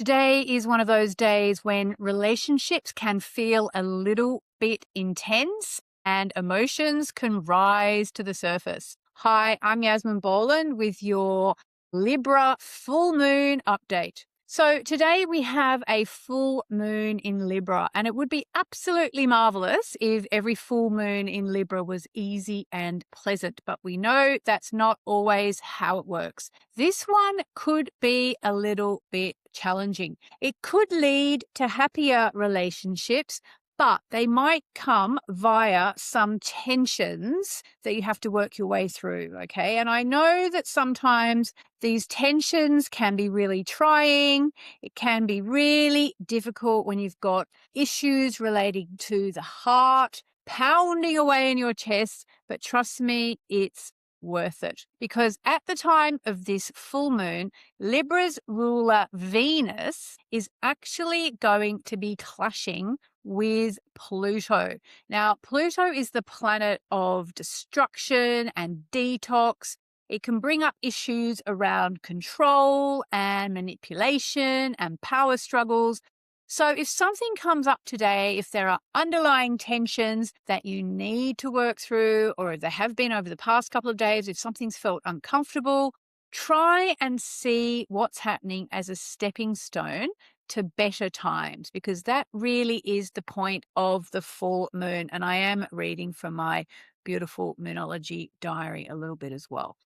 Today is one of those days when relationships can feel a little bit intense and emotions can rise to the surface. Hi, I'm Yasmin Boland with your Libra full moon update. So today we have a full moon in Libra, and it would be absolutely marvelous if every full moon in Libra was easy and pleasant, but we know that's not always how it works. This one could be a little bit challenging. It could lead to happier relationships, but they might come via some tensions that you have to work your way through. Okay. And I know that sometimes these tensions can be really trying. It can be really difficult when you've got issues relating to the heart pounding away in your chest. But trust me, it's worth it, because at the time of this full moon, Libra's ruler Venus is actually going to be clashing with Pluto. Now, Pluto is the planet of destruction and detox. It can bring up issues around control and manipulation and power struggles. So if something comes up today, if there are underlying tensions that you need to work through, or there have been over the past couple of days, if something's felt uncomfortable, try and see what's happening as a stepping stone to better times, because that really is the point of the full moon. And I am reading from my beautiful Moonology diary a little bit as well.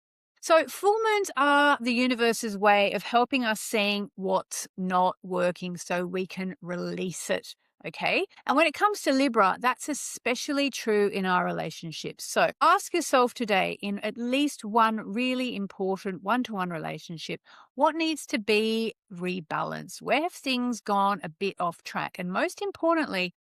So full moons are the universe's way of helping us seeing what's not working so we can release it. Okay. And when it comes to Libra, that's especially true in our relationships. So ask yourself today, in at least one really important one-to-one relationship, what needs to be rebalanced? Where have things gone a bit off track? And most importantly,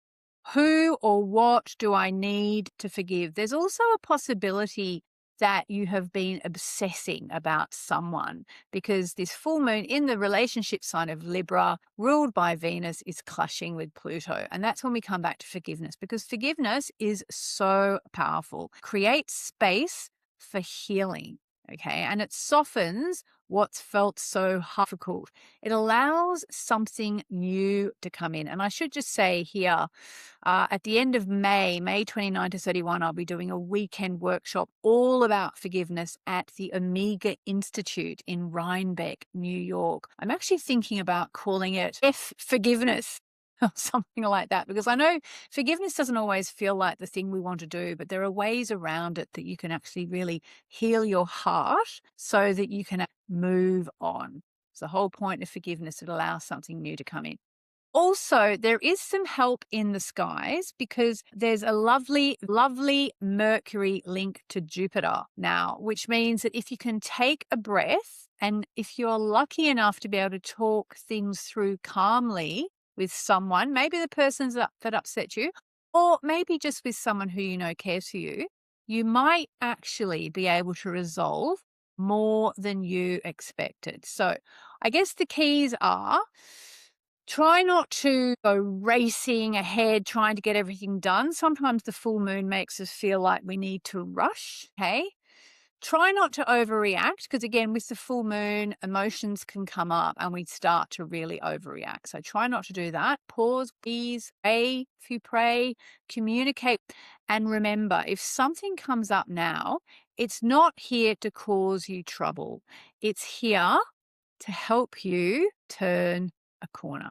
who or what do I need to forgive? There's also a possibility that you have been obsessing about someone, because this full moon in the relationship sign of Libra, ruled by Venus, is clashing with Pluto. And that's when we come back to forgiveness, because forgiveness is so powerful. Creates space for healing. Okay. And it softens what's felt so difficult. It allows something new to come in. And I should just say here, at the end of May 29 to 31, I'll be doing a weekend workshop all about forgiveness at the Omega Institute in Rhinebeck, New York. I'm actually thinking about calling it F Forgiveness or something like that, because I know forgiveness doesn't always feel like the thing we want to do, but there are ways around it that you can actually really heal your heart so that you can move on. It's the whole point of forgiveness. It allows something new to come in. Also, there is some help in the skies, because there's a lovely, lovely Mercury link to Jupiter now, which means that if you can take a breath, and if you're lucky enough to be able to talk things through calmly with someone, maybe the person's that upset you, or maybe just with someone who you know cares for you, you might actually be able to resolve more than you expected. So I guess the keys are: try not to go racing ahead, trying to get everything done. Sometimes the full moon makes us feel like we need to rush. Okay. Try not to overreact, because again, with the full moon, emotions can come up and we start to really overreact. So try not to do that. Pause, please, pray if you pray, communicate. And remember, if something comes up now, it's not here to cause you trouble. It's here to help you turn a corner.